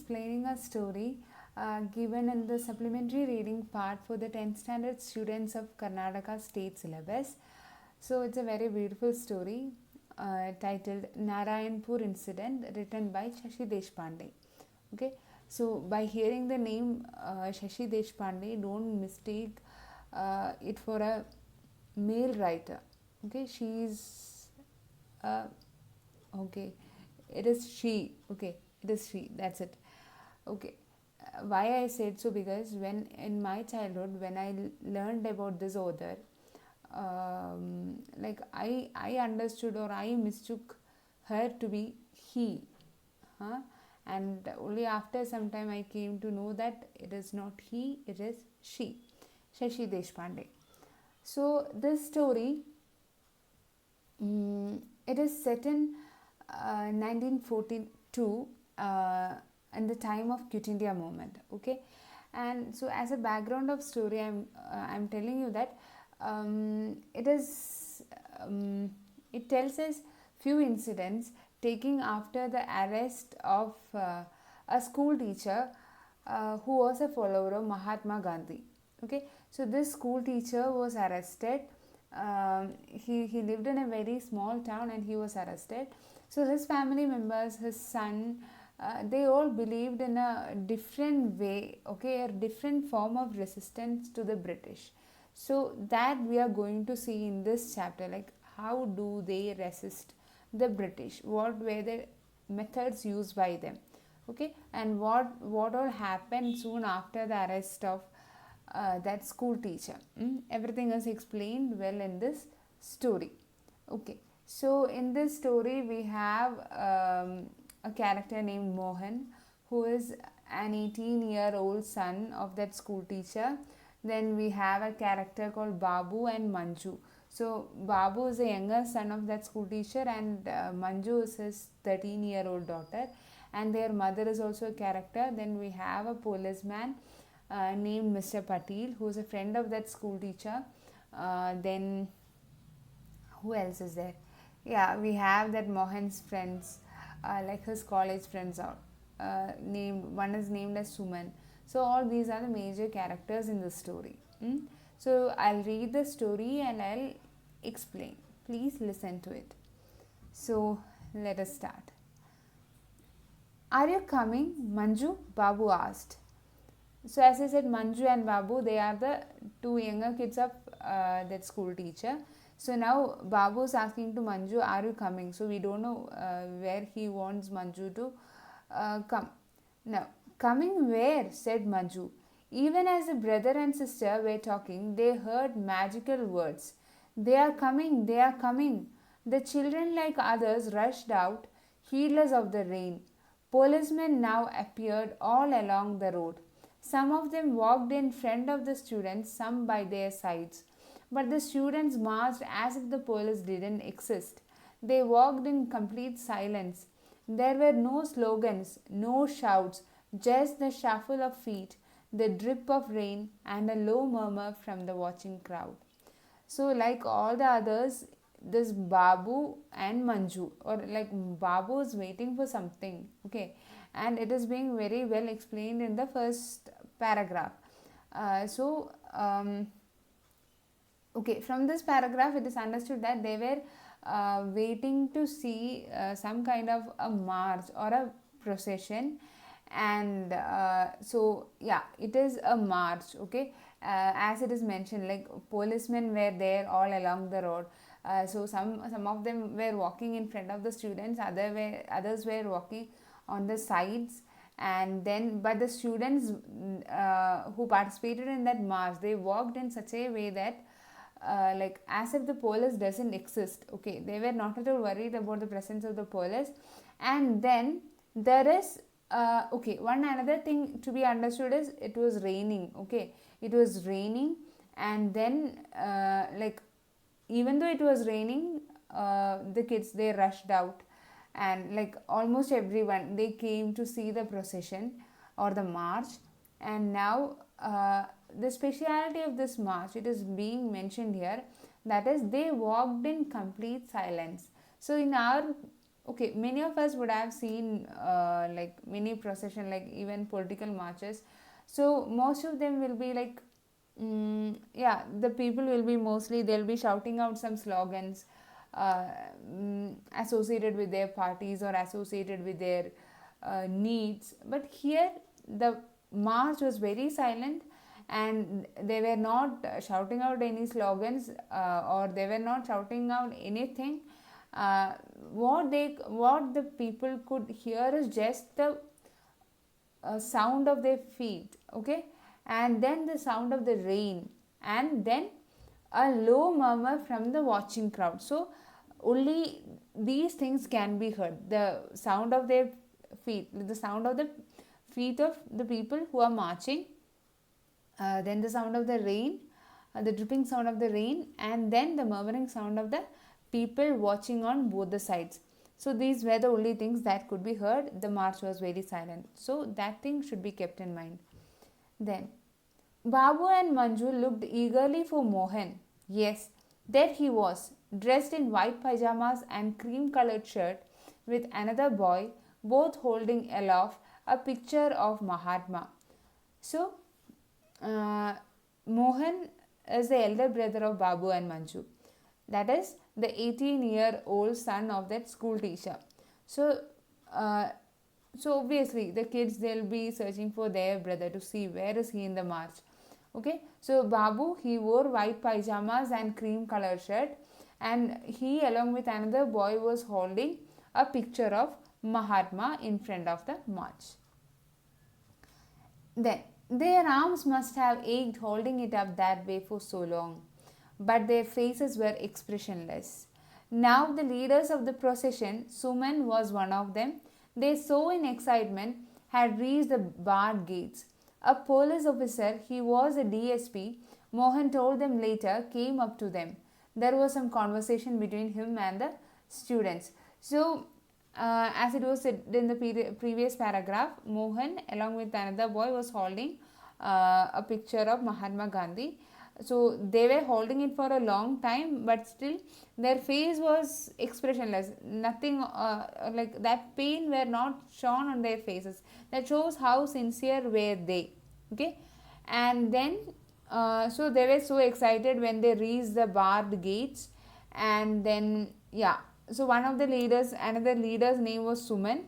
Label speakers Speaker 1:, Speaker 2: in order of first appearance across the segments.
Speaker 1: explaining a story given in the supplementary reading part for the 10th standard students of Karnataka state syllabus. So it's a very beautiful story titled Narayanpur Incident, written by Shashi Deshpande. Okay, so by hearing the name Shashi Deshpande, don't mistake it for a male writer. Okay, she's okay, it is she. Okay, it is she, that's it. Okay, why I said so, because when in my childhood when I learned about this author, like I understood or I mistook her to be he, huh? And only after some time I came to know that it is not he, it is she, Shashi Deshpande. So this story, it is set in 1942, in the time of Quit India movement. Okay, and so as a background of story, I'm telling you that it is it tells us few incidents taking after the arrest of a school teacher who was a follower of Mahatma Gandhi. Okay, so this school teacher was arrested. He lived in a very small town and he was arrested. So his family members, his son, they all believed in a different way, okay, a different form of resistance to the British. So that we are going to see in this chapter, like how do they resist the British, what were the methods used by them, okay, and what all happened soon after the arrest of that school teacher. Everything is explained well in this story. Okay, so in this story we have a character named Mohan, who is an 18-year-old son of that school teacher. Then we have a character called Babu and Manju. So Babu is the younger son of that school teacher, and Manju is his 13-year-old daughter, and their mother is also a character. Then we have a policeman named Mr. Patil, who is a friend of that school teacher. Then who else is there? Yeah, we have that Mohan's friends, like his college friends are named. One is named as Suman. So all these are the major characters in the story. So I'll read the story and I'll explain. Please listen to it. So let us start. Are you coming, Manju? Babu asked. So as I said, Manju and Babu, they are the two younger kids of that school teacher. So now Babu is asking to Manju, are you coming? So we don't know where he wants Manju to come. Now, coming where? Said Manju. Even as the brother and sister were talking, they heard magical words. They are coming, they are coming. The children, like others, rushed out, heedless of the rain. Policemen now appeared all along the road. Some of them walked in front of the students, some by their sides. But the students marched as if the police didn't exist. They walked in complete silence. There were no slogans, no shouts, just the shuffle of feet, the drip of rain, and a low murmur from the watching crowd. So, like all the others, this Babu and Manju, or like Babu is waiting for something, okay, and it is being very well explained in the first paragraph. Okay, from this paragraph, it is understood that they were waiting to see some kind of a march or a procession, and so yeah, it is a march. Okay, as it is mentioned, like policemen were there all along the road. So some of them were walking in front of the students, others were walking on the sides, and then but the students who participated in that march, they walked in such a way that like as if the police doesn't exist. Okay, they were not at all worried about the presence of the police. And then there is okay, one another thing to be understood is it was raining. Okay, it was raining, and then like even though it was raining, the kids, they rushed out, and like almost everyone, they came to see the procession or the march. And now the speciality of this march, it is being mentioned here, that is they walked in complete silence. So in our okay, many of us would have seen like many procession, like even political marches. So most of them will be like, yeah, the people will be mostly, they'll be shouting out some slogans uh, associated with their parties or associated with their needs. But here the march was very silent, and they were not shouting out any slogans, or they were not shouting out anything. uh, what the people could hear is just the sound of their feet, okay, and then the sound of the rain, and then a low murmur from the watching crowd. So only these things can be heard: the sound of their feet, the sound of the feet of the people who are marching, then the sound of the rain, the dripping sound of the rain, and then the murmuring sound of the people watching on both the sides. So these were the only things that could be heard. The march was very silent. So that thing should be kept in mind. Then Babu and Manju looked eagerly for Mohan. Yes, there he was, dressed in white pajamas and cream colored shirt, with another boy, both holding aloft a picture of Mahatma. So, uh, Mohan is the elder brother of Babu and Manju. That is the 18-year-old son of that school teacher. So, uh, so obviously the kids, they'll be searching for their brother to see where is he in the march. Okay, so Babu, he wore white pajamas and cream colored shirt, and he along with another boy was holding a picture of Mahatma in front of the march. Then their arms must have ached holding it up that way for so long, but their faces were expressionless. Now, the leaders of the procession, Suman was one of them, they so in excitement had reached the barred gates. A police officer, he was a DSP, Mohan told them later, came up to them. There was some conversation between him and the students. So, as it was said in the previous paragraph, Mohan, along with another boy, was holding a picture of Mahatma Gandhi. So they were holding it for a long time, but still their face was expressionless. Nothing like that pain were not shown on their faces. That shows how sincere were they. Okay, and then so they were so excited when they reached the barred gates, and then yeah, so one of the leaders, another leader's name was Suman,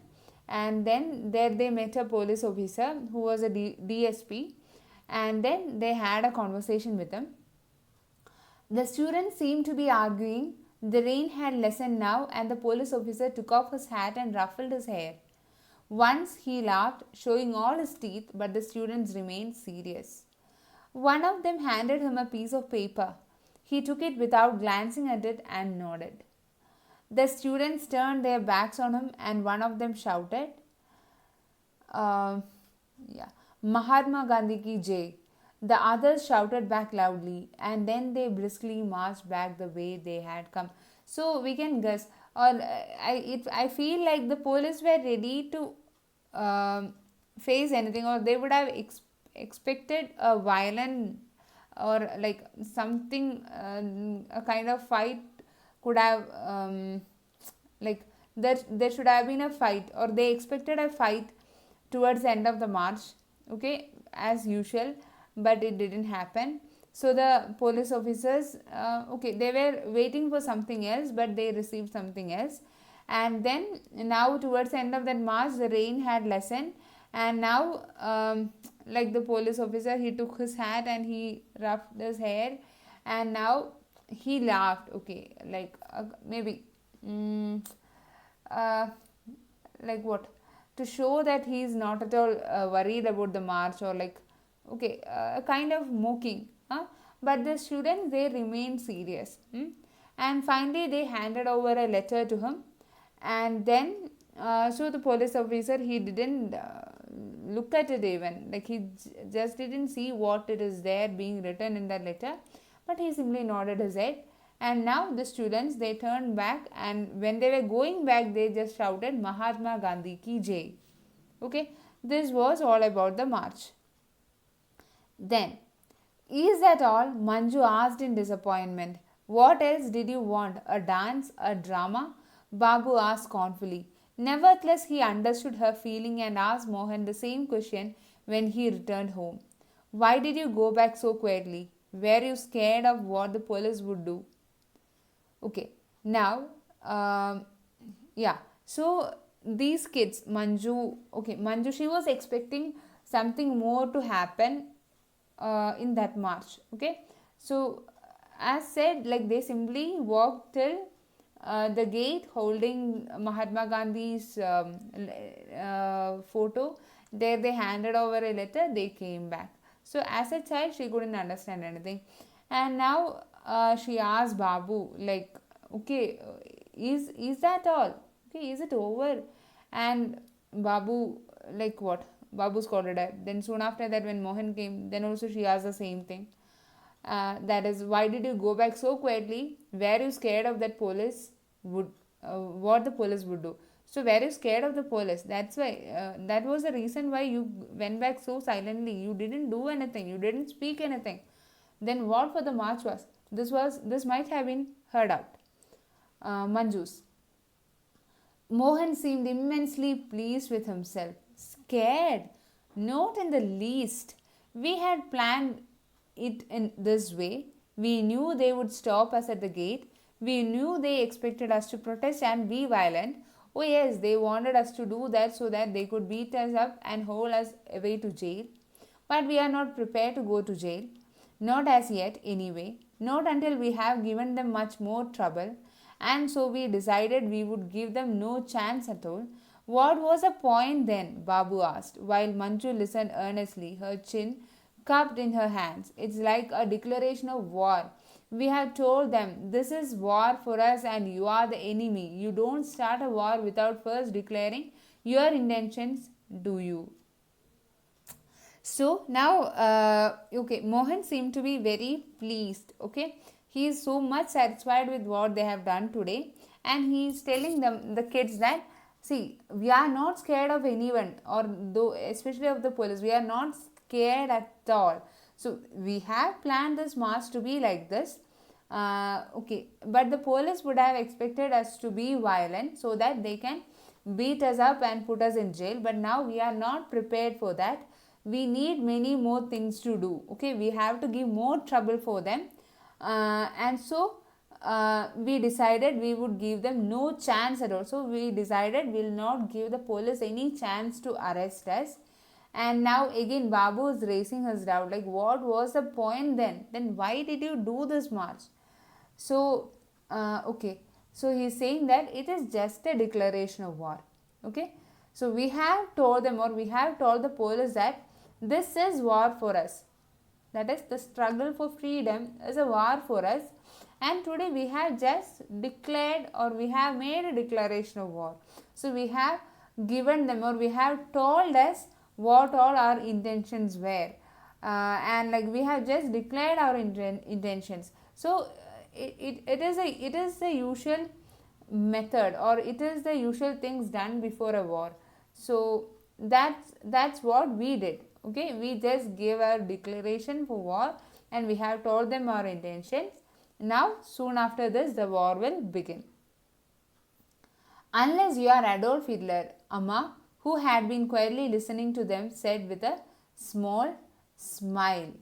Speaker 1: and then there they met a police officer who was a DSP, and then they had a conversation with him. The students seemed to be arguing. The rain had lessened now, and the police officer took off his hat and ruffled his hair. Once he laughed, showing all his teeth, but the students remained serious. One of them handed him a piece of paper. He took it without glancing at it and nodded. The students turned their backs on him, and one of them shouted, uh, yeah, Mahatma Gandhi ki jai. The others shouted back loudly, and then they briskly marched back the way they had come. So we can guess, or I feel like the police were ready to face anything, or they would have expected a violent or like something, a kind of fight could have like there should have been a fight, or they expected a fight towards the end of the march, okay, as usual, but it didn't happen. So the police officers, okay, they were waiting for something else, but they received something else. And then now towards the end of that march, the rain had lessened, and now like the police officer, he took his hat and he ruffled his hair, and now he laughed, okay, like maybe uh, like what, to show that he is not at all worried about the march, or like, okay, a kind of mocking, huh? But the students, they remained serious, and finally they handed over a letter to him. And then so the police officer, he didn't look at it even, like he just didn't see what it is there being written in the letter, but he simply nodded his head. And now the students, they turned back, and when they were going back, they just shouted Mahatma Gandhi ki jai. Okay, this was all about the march. Then, is that all? Manju asked in disappointment. What else did you want? A dance? A drama? Babu asked scornfully. Nevertheless, he understood her feeling and asked Mohan the same question when he returned home. Why did you go back so quietly? Were you scared of what the police would do? Okay, now, um, yeah, so these kids, Manju, she was expecting something more to happen in that march. Okay, so as said, like they simply walked till the gate holding Mahatma Gandhi's photo. There they handed over a letter, they came back. So as a child she couldn't understand anything, and now she asked Babu, like, okay, is that all? Okay, is it over? And Babu, like, what? Babu scolded her. Then soon after that, when Mohan came, then also she asked the same thing. That is, why did you go back so quietly? Were you scared of that police would what the police would do? So were you scared of the police? That's why that was the reason why you went back so silently. You didn't do anything. You didn't speak anything. Then what for the march was? This might have been heard out. Manju's. Mohan seemed immensely pleased with himself. Scared? Not in the least. We had planned it in this way. We knew they would stop us at the gate. We knew they expected us to protest and be violent. Oh, yes, they wanted us to do that so that they could beat us up and haul us away to jail. But we are not prepared to go to jail. Not as yet, anyway. Not until we have given them much more trouble. And so we decided we would give them no chance at all. What was the point then? Babu asked, while Manju listened earnestly, her chin cupped in her hands. It's like a declaration of war. We have told them this is war for us and you are the enemy. You don't start a war without first declaring your intentions, do you? So now, okay, Mohan seemed to be very pleased. Okay, he is so much satisfied with what they have done today, and he is telling them, the kids, that see, we are not scared of anyone, or though especially of the police. We are not scared at all. So we have planned this march to be like this. Okay, but the police would have expected us to be violent so that they can beat us up and put us in jail. But now we are not prepared for that. We need many more things to do. Okay, we have to give more trouble for them, and so we decided we would give them no chance at all. So we decided we will not give the police any chance to arrest us. And now again Babu is raising his doubt, like, what was the point then why did you do this march? So okay, so he is saying that it is just a declaration of war. Okay, so we have told them, or we have told the police, that this is war for us. That is, the struggle for freedom is a war for us. And today we have just declared, or we have made a declaration of war. So we have given them, or we have told us what all our intentions were. And like we have just declared our intentions. So it is the usual method, or it is the usual things done before a war. So that's what we did. Okay, we just gave our declaration for war, and we have told them our intentions. Now soon after this the war will begin. Unless you are Adolf Hitler, Amma, who had been quietly listening to them, said with a small smile.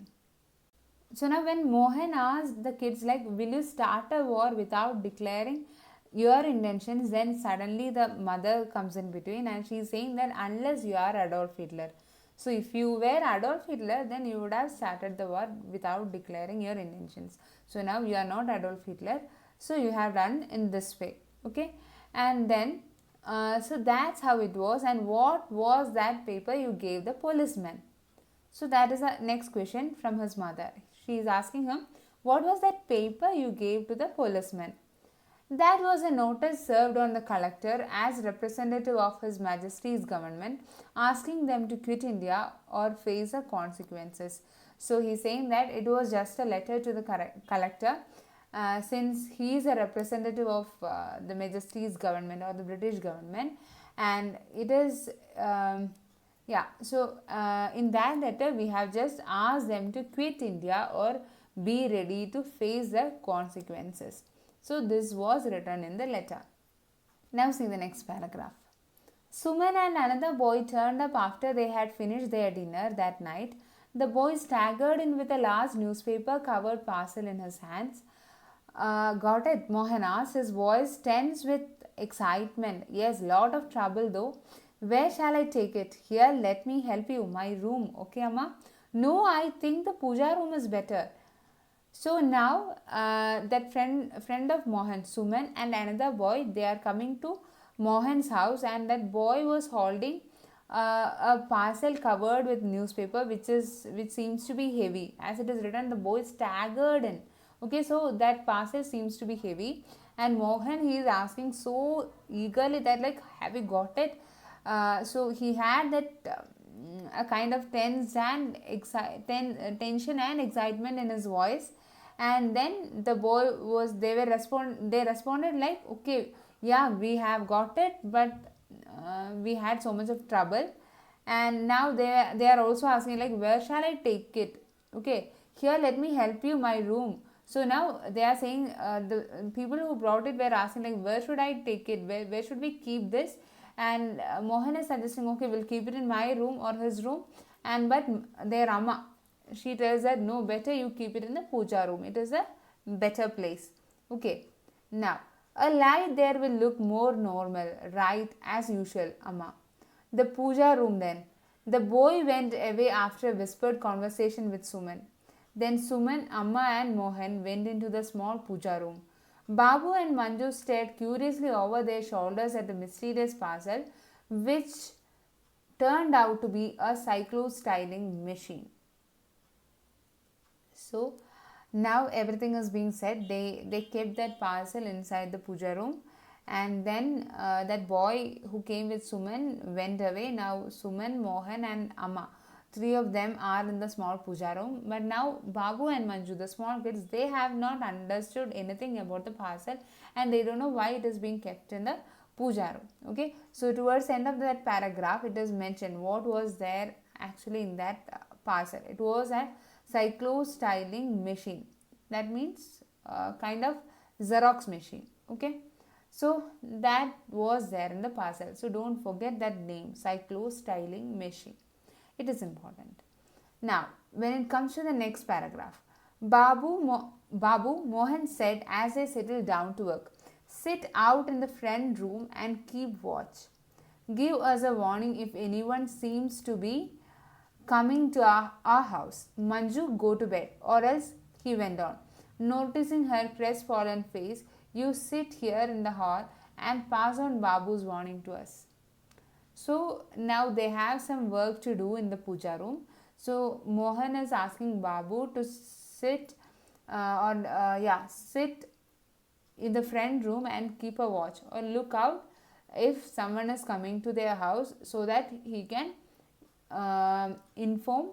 Speaker 1: So now when Mohan asked the kids, like, will you start a war without declaring your intentions, then suddenly the mother comes in between and she is saying that unless you are Adolf Hitler. So if you were Adolf Hitler, then you would have started the war without declaring your intentions. So now you are not Adolf Hitler, so you have done in this way. Okay, and then so that's how it was. And what was that paper you gave the policeman? So that is the next question from his mother. She is asking him, what was that paper you gave to the policeman? That was a notice served on the collector as representative of His Majesty's government, asking them to quit India or face the consequences. So he is saying that it was just a letter to the collector, since he is a representative of the Majesty's government, or the British government, and it is yeah. So in that letter we have just asked them to quit India or be ready to face the consequences. So this was written in the letter. Now see the next paragraph. Suman and another boy turned up after they had finished their dinner that night. The boy staggered in with a large newspaper covered parcel in his hands. Got it? Mohan asked, his voice tense with excitement. Yes, lot of trouble though. Where shall I take it? Here, let me help you. My room. Okay, Amma? No, I think the puja room is better. So now that friend of Mohan, Suman, and another boy, they are coming to Mohan's house, and that boy was holding a parcel covered with newspaper, which seems to be heavy. As it is written, the boy staggered in. Okay, so that parcel seems to be heavy, and Mohan, he is asking so eagerly that, like, have you got it? So he had that. A kind of tension and excitement in his voice, and then the boy was they responded like, okay, yeah, we have got it, but we had so much of trouble. And now they are also asking like, where shall I take it? Okay, here, let me help you, my room. So now they are saying, the people who brought it were asking like, where should I take it, where should we keep this? And Mohan is suggesting, okay, we'll keep it in my room or his room. And but their Amma, she tells that, no, better you keep it in the puja room, it is a better place. Okay, now a light there will look more normal, right, as usual, Amma. The puja room then. The boy went away after a whispered conversation with Suman. Then Suman, Amma, and Mohan went into the small puja room. Babu and Manju stared curiously over their shoulders at the mysterious parcel, which turned out to be a cyclo-styling machine. So now everything is being said. They kept that parcel inside the puja room, and then that boy who came with Suman went away. Now Suman, Mohan, and Amma, three of them are in the small puja room. But now Babu and Manju, the small kids, they have not understood anything about the parcel, and they don't know why it is being kept in the puja room. Okay, so towards the end of that paragraph, it is mentioned what was there actually in that parcel. It was a cyclo-styling machine. That means kind of Xerox machine. Okay, so that was there in the parcel. So don't forget that name, cyclo-styling machine. It is important. Now, when it comes to the next paragraph, Babu, Mohan said as they settled down to work, sit out in the front room and keep watch. Give us a warning if anyone seems to be coming to our house. Manju, go to bed, or else, he went on, noticing her crestfallen face, you sit here in the hall and pass on Babu's warning to us. So now they have some work to do in the puja room. So Mohan is asking Babu to sit sit in the front room and keep a watch or look out if someone is coming to their house, so that he can inform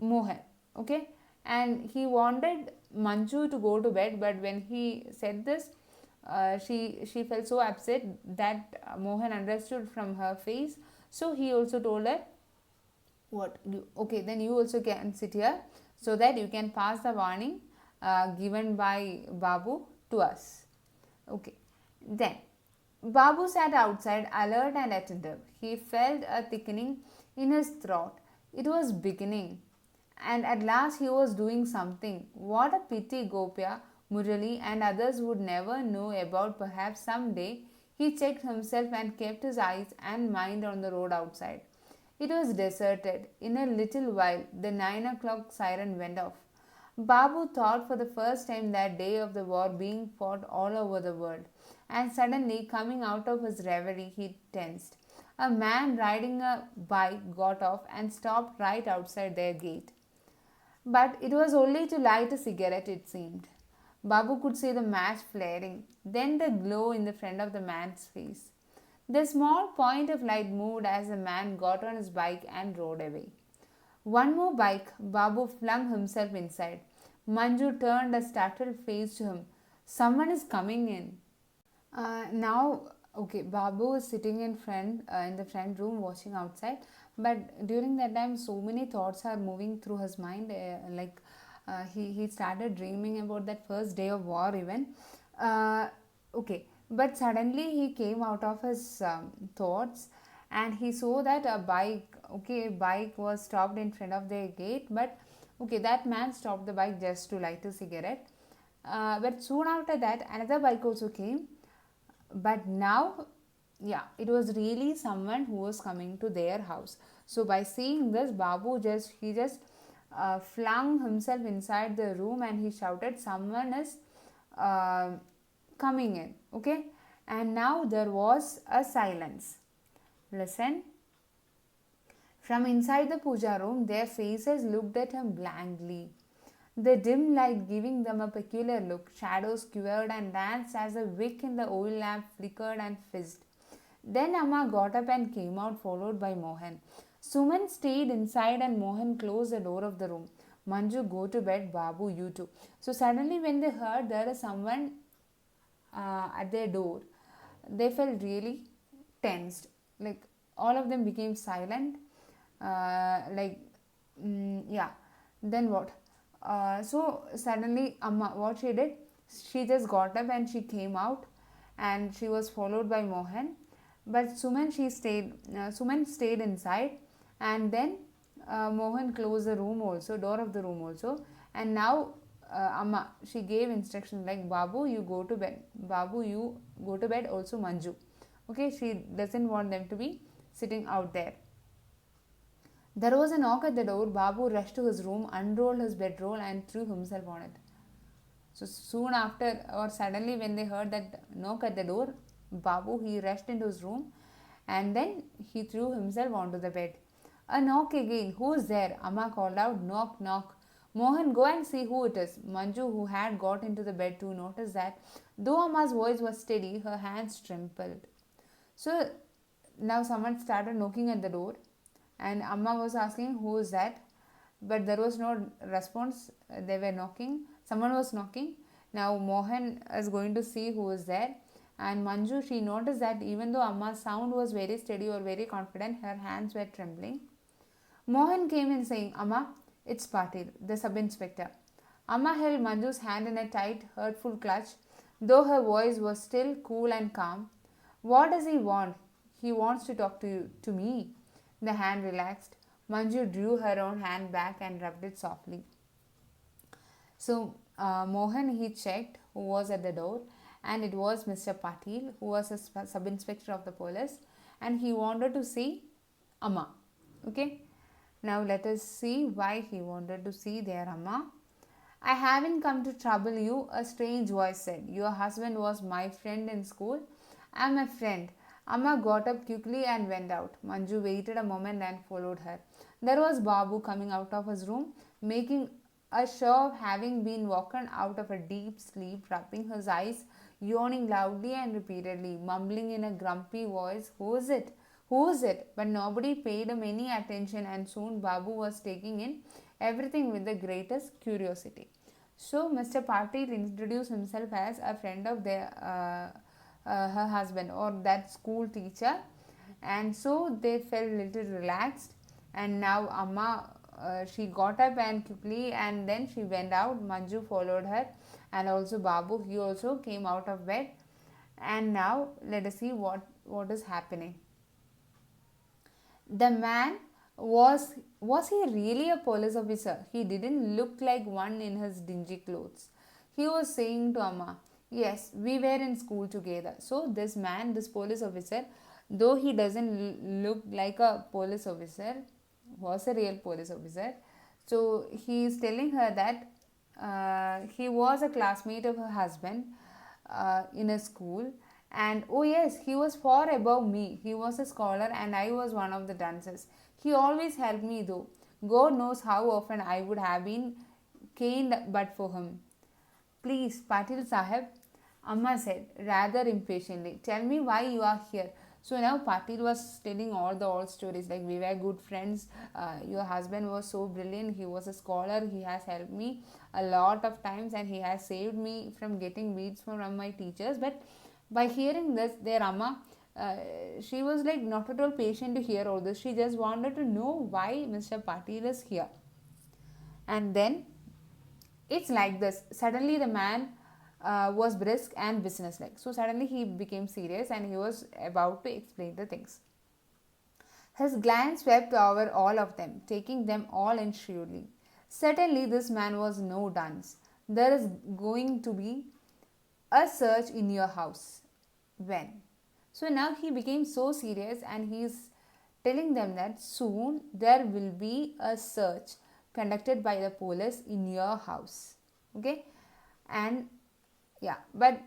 Speaker 1: Mohan. Okay, and he wanted Manju to go to bed, but when he said this, she felt so upset that Mohan understood from her face. So he also told her, what, okay, then you also can sit here, so that you can pass the warning given by Babu to us. Okay, then Babu sat outside, alert and attentive. He felt a thickening in his throat. It was beginning, and at last he was doing something. What a pity Gopya, Murali, and others would never know about. Perhaps some day. He checked himself and kept his eyes and mind on the road outside. It was deserted. In a little while, the 9 o'clock siren went off. Babu thought for the first time that day of the war being fought all over the world, and suddenly, coming out of his reverie, he tensed. A man riding a bike got off and stopped right outside their gate. But it was only to light a cigarette, it seemed. Babu could see the match flaring, then the glow in the front of the man's face. The small point of light moved as the man got on his bike and rode away. One more bike, Babu flung himself inside. Manju turned a startled face to him. Someone is coming in. Now, okay, Babu is sitting in the front room watching outside. But during that time, so many thoughts are moving through his mind. He started dreaming about that first day of war even. Okay, But suddenly he came out of his thoughts, and he saw that a bike, okay, bike was stopped in front of their gate. But okay, that man stopped the bike just to light a cigarette. But soon after that, another bike also came. But now, yeah, it was really someone who was coming to their house. So by seeing this, Babu just flung himself inside the room, and he shouted, someone is uh, coming in. Okay, and now there was a silence. Listen. From inside the puja room, their faces looked at him blankly, the dim light giving them a peculiar look. Shadows quivered and danced as a wick in the oil lamp flickered and fizzed. Then Amma got up and came out, followed by Mohan. Suman stayed inside and Mohan closed the door of the room. Manju, go to bed. Babu, you too. So suddenly, when they heard there is someone at their door, they felt really tensed. Like all of them became silent. Like, yeah. Then what? So suddenly, Amma, what she did? She just got up and she came out, and she was followed by Mohan. But Suman stayed inside, and then Mohan closed the room also, door of the room also, and now Amma, she gave instructions like, Babu, you go to bed. Babu, you go to bed. Also Manju. Okay, she doesn't want them to be sitting out there. There was a knock at the door. Babu rushed to his room, unrolled his bedroll, and threw himself on it. So soon after, or suddenly, when they heard that knock at the door, Babu, he rushed into his room, and then he threw himself onto the bed. A knock again. Who's there? Amma called out. Knock, knock. Mohan, go and see who it is. Manju, who had got into the bed too, noticed that though Amma's voice was steady, her hands trembled. So now someone started knocking at the door, and Amma was asking, who is that? But there was no response. They were knocking. Someone was knocking. Now Mohan is going to see who is there. And Manju, she noticed that even though Amma's sound was very steady or very confident, her hands were trembling. Mohan came in saying, Amma, it's Patil, the sub-inspector. Amma held Manju's hand in a tight, hurtful clutch, though her voice was still cool and calm. What does he want? He wants to talk to you, to me. The hand relaxed. Manju drew her own hand back and rubbed it softly. So Mohan, he checked who was at the door, and it was Mr. Patil, who was a sub-inspector of the police, and he wanted to see Amma. Okay. Now let us see why he wanted to see their Amma. I haven't come to trouble you, a strange voice said. Your husband was my friend in school. I'm a friend. Amma got up quickly and went out. Manju waited a moment and followed her. There was Babu coming out of his room, making a show of having been woken out of a deep sleep, rubbing his eyes, yawning loudly and repeatedly, mumbling in a grumpy voice, Who is it? Who is it? But nobody paid him any attention, and soon Babu was taking in everything with the greatest curiosity. So Mr. Patil introduced himself as a friend of her husband, or that school teacher, and so they felt little relaxed. And now Amma, she got up and quickly, and then she went out. Manju followed her, and also Babu, he also came out of bed. And now let us see what is happening. The man was he really a police officer? He didn't look like one in his dingy clothes. He was saying to Amma, yes, we were in school together. So this man, this police officer, though he doesn't look like a police officer, was a real police officer. So he is telling her that he was a classmate of her husband in a school, and oh yes, he was far above me. He was a scholar and I was one of the dancers. He always helped me though. God knows how often I would have been caned but for him. Please, Patil Sahib, Amma said rather impatiently, tell me why you are here. So now Patil was telling all the old stories, like we were good friends. Your husband was so brilliant. He was a scholar. He has helped me a lot of times, and he has saved me from getting beats from my teachers. But by hearing this, their Amma, she was like not at all patient to hear all this. She just wanted to know why Mr. Patil is here. And then it's like this. Suddenly, the man was brisk and businesslike. So suddenly he became serious and he was about to explain the things. His glance swept over all of them, taking them all in shrewdly. Certainly, this man was no dunce. There is going to be a search in your house. When? So now he became so serious and he is telling them that soon there will be a search conducted by the police in your house. Okay, and yeah, but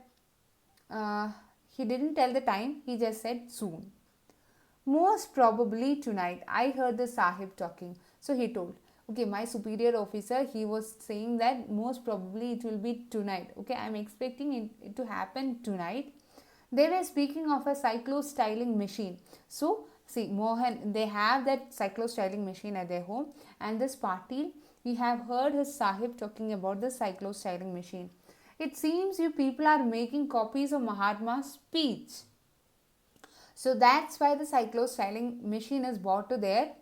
Speaker 1: uh, he didn't tell the time, he just said soon. Most probably tonight. I heard the Sahib talking. So he told, okay, my superior officer, he was saying that most probably it will be tonight. Okay, I'm expecting it to happen tonight. They were speaking of a cyclo-styling machine. So, see, Mohan, they have that cyclo-styling machine at their home. And this Patil, we have heard his Sahib talking about the cyclo-styling machine. It seems you people are making copies of Mahatma's speech. So that's why the cyclo-styling machine is brought to their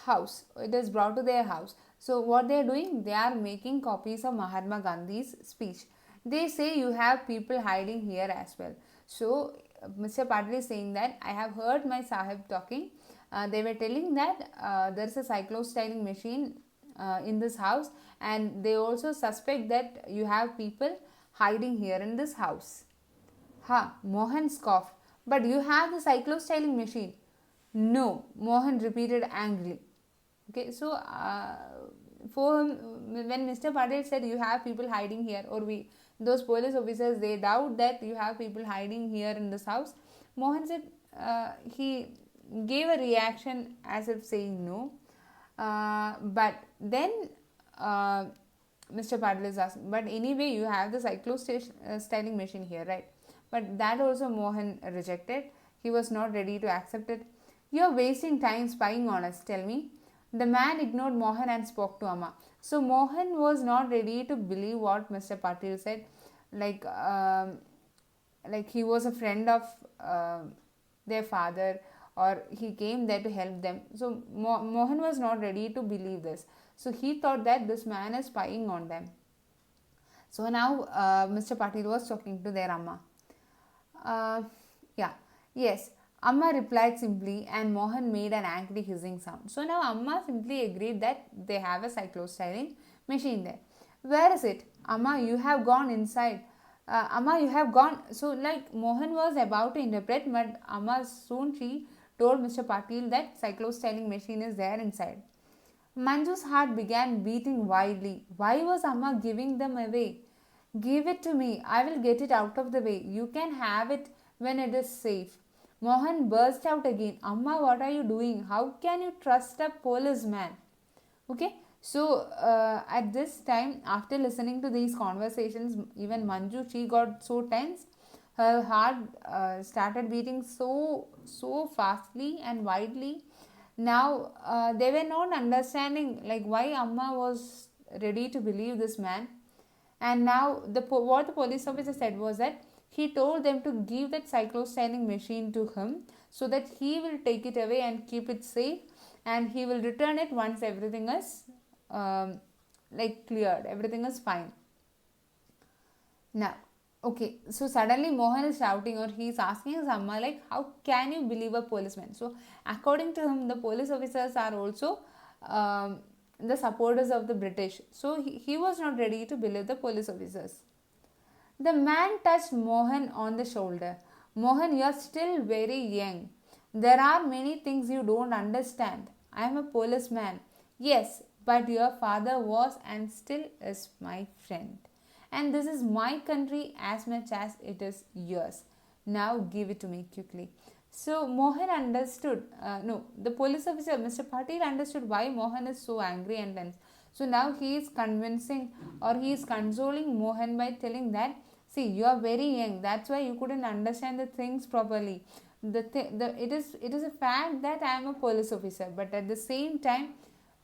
Speaker 1: house. It is brought to their house. So what they are doing? They are making copies of Mahatma Gandhi's speech. They say you have people hiding here as well. So Mr. Patil is saying that I have heard my Sahib talking. They were telling that there is a cyclo-styling machine in this house, and they also suspect that you have people hiding here in this house. Ha, Mohan scoffed. But you have the cyclo-styling machine. No, Mohan repeated angrily. Okay, so for him, when Mr. Patel said you have people hiding here, or those police officers, they doubt that you have people hiding here in this house. Mohan said he gave a reaction as if saying no. But then Mr. Patel is asking, but anyway, you have the cyclo-styling machine here, right? But that also Mohan rejected. He was not ready to accept it. You are wasting time spying on us, tell me. The man ignored Mohan and spoke to Amma. So Mohan was not ready to believe what Mr. Patil said. Like he was a friend of their father, or he came there to help them. So Mohan was not ready to believe this. So he thought that this man is spying on them. So now Mr. Patil was talking to their Amma. Yeah, yes. Amma replied simply, and Mohan made an angry hissing sound. So now Amma simply agreed that they have a cyclo-styling machine there. Where is it? Amma, you have gone inside. Amma, you have gone. So like Mohan was about to interpret, but Amma soon she told Mr. Patil that cyclo-styling machine is there inside. Manju's heart began beating wildly. Why was Amma giving them away? Give it to me. I will get it out of the way. You can have it when it is safe. Mohan burst out again. Amma, what are you doing? How can you trust a policeman? Okay. So at this time, after listening to these conversations, even Manju, she got so tense. Her heart started beating so fastly and widely. Now they were not understanding like why Amma was ready to believe this man. And now what the police officer said was that he told them to give that cyclo-styling machine to him so that he will take it away and keep it safe, and he will return it once everything is cleared, everything is fine. Now, okay, so suddenly Mohan is shouting, or he is asking his Amma like, how can you believe a policeman? So according to him, the police officers are also the supporters of the British. So he was not ready to believe the police officers. The man touched Mohan on the shoulder. Mohan, you are still very young. There are many things you don't understand. I am a policeman. Yes, but your father was and still is my friend. And this is my country as much as it is yours. Now give it to me quickly. So Mohan understood, the police officer, Mr. Patil, understood why Mohan is so angry and tense. So now he is convincing, or he is consoling Mohan by telling that, see, you are very young, that's why you couldn't understand the things properly. It is a fact that I am a police officer, but at the same time,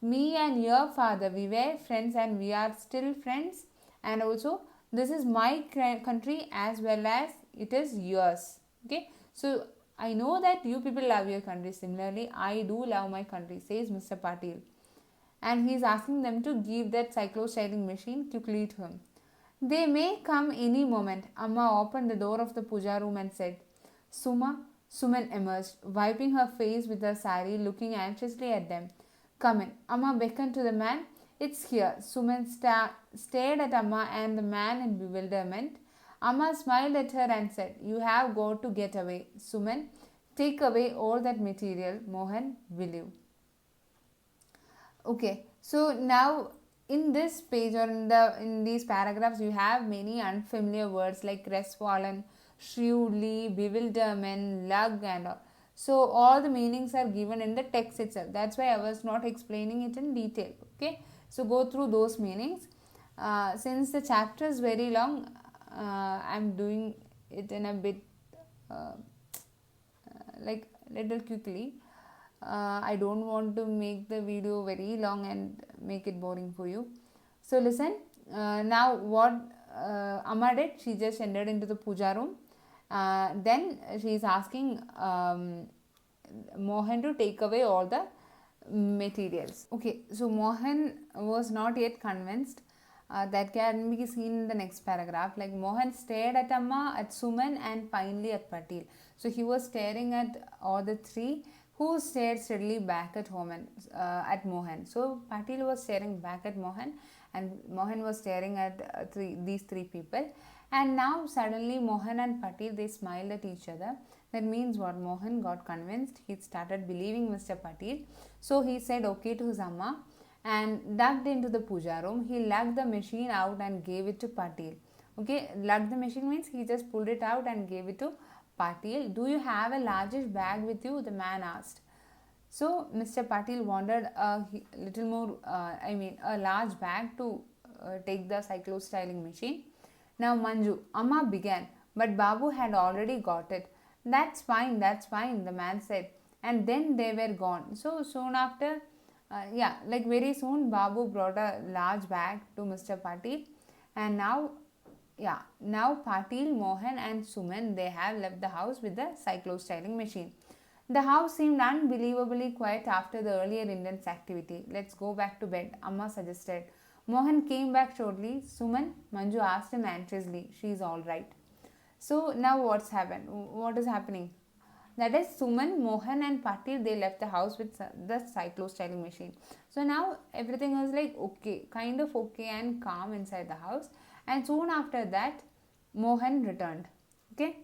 Speaker 1: me and your father, we were friends and we are still friends, and also this is my country as well as it is yours. Okay, so I know that you people love your country. Similarly, I do love my country, says Mr. Patil. And he is asking them to give that cyclo-styling machine quickly to him. They may come any moment. Amma opened the door of the puja room and said, Suma. Suman emerged, wiping her face with her sari, looking anxiously at them. Come in. Amma beckoned to the man. It's here. Suman stared at Amma and the man in bewilderment. Amma smiled at her and said, You have got to get away. Suman, take away all that material. Mohan, will you? Okay, so now in this page or in these paragraphs, you have many unfamiliar words like crestfallen, shrewdly, bewilderment, lug, and all. So all the meanings are given in the text itself. That's why I was not explaining it in detail. Okay, so go through those meanings. Since the chapter is very long, I'm doing it in a bit like little quickly. I don't want to make the video very long and make it boring for you. So listen, now what Amma did, she just entered into the puja room. Then she is asking Mohan to take away all the materials. Okay, so Mohan was not yet convinced. That can be seen in the next paragraph. Like Mohan stared at Amma, at Suman, and finally at Patil. So he was staring at all the three, who stared steadily back at at Mohan. So Patil was staring back at Mohan, and Mohan was staring at these three people. And now suddenly Mohan and Patil, they smiled at each other. That means what? Mohan got convinced. He started believing Mr. Patil. So he said okay to his Amma and ducked into the puja room. He lugged the machine out and gave it to Patil. Okay, lugged the machine means he just pulled it out and gave it to Patil. Do you have a largish bag with you? The man asked. So Mr. Patil wanted a little more, a large bag to take the cyclo-styling machine. Now Manju, Amma began, but Babu had already got it. That's fine, the man said. And then they were gone. So soon after, like very soon, Babu brought a large bag to Mr. Patil. And now Patil, Mohan and Suman, they have left the house with the cyclo-styling machine. The house seemed unbelievably quiet after the earlier intense activity. Let's go back to bed, Amma suggested. Mohan came back shortly. Suman, Manju asked him anxiously. She's all right. So now what's happened? What is happening? That is Suman, Mohan and Patil, they left the house with the cyclo-styling machine. So now everything was like okay, kind of okay and calm inside the house. And soon after that, Mohan returned. Okay.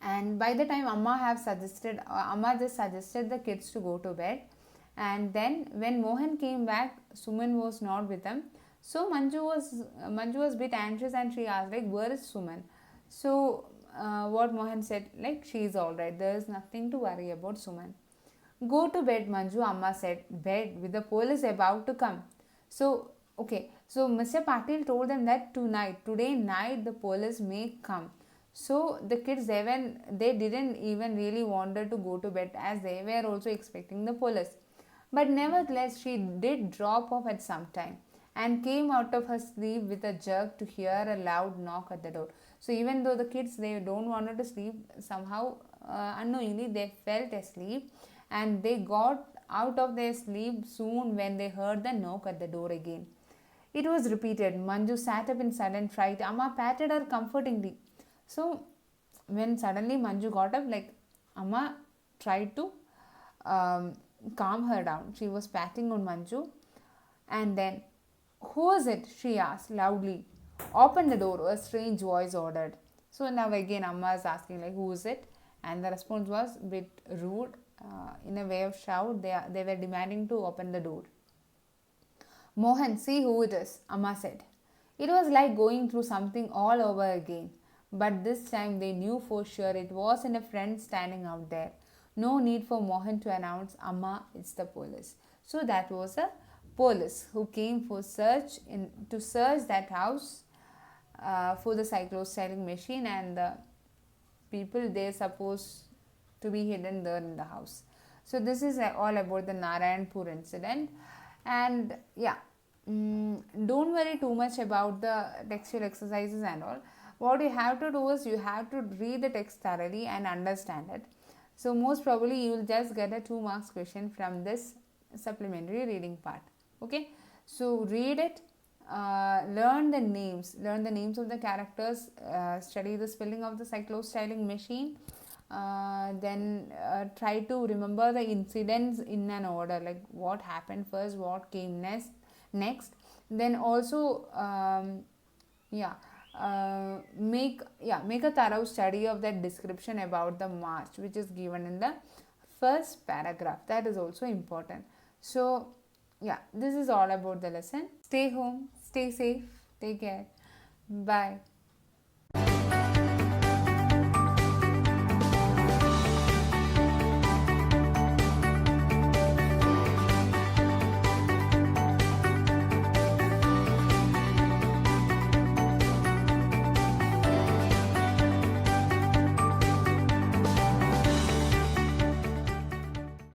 Speaker 1: And by the time Amma just suggested the kids to go to bed. And then when Mohan came back, Suman was not with them. So Manju was a bit anxious and she asked like, where is Suman? So what Mohan said, like, she is all right. There is nothing to worry about Suman. Go to bed, Manju, Amma said. Bed with the police about to come. So okay, so Mr. Patil told them that today night the police may come. So the kids, they didn't even really wanted to go to bed as they were also expecting the police. But nevertheless, she did drop off at some time and came out of her sleep with a jerk to hear a loud knock at the door. So even though the kids, they don't wanted to sleep, somehow unknowingly they felt asleep and they got out of their sleep soon when they heard the knock at the door again. It was repeated. Manju sat up in sudden fright. Amma patted her comfortingly. So when suddenly Manju got up, like Amma tried to calm her down. She was patting on Manju and then, who is it? She asked loudly. Open the door, a strange voice ordered. So now again Amma is asking like, who is it? And the response was a bit rude, in a way of shout. They were demanding to open the door. Mohan, see who it is, Amma said. It was like going through something all over again. But this time they knew for sure it wasn't a friend standing out there. No need for Mohan to announce, Amma, it's the police. So that was a police who came to search that house for the cyclo-styling machine, and the people they supposed to be hidden there in the house. So this is all about the Narayanpur incident. And don't worry too much about the textual exercises and all. What you have to do is you have to read the text thoroughly and understand it. So most probably you will just get a 2 marks question from this supplementary reading part. Okay, so read it, learn the names of the characters, study the spelling of the cyclostyling machine, then try to remember the incidents in an order, like what happened first, what came next. Then also yeah make a thorough study of that description about the march which is given in the first paragraph. That is also important. So yeah, this is all about the lesson. Stay home, stay safe, take care, bye.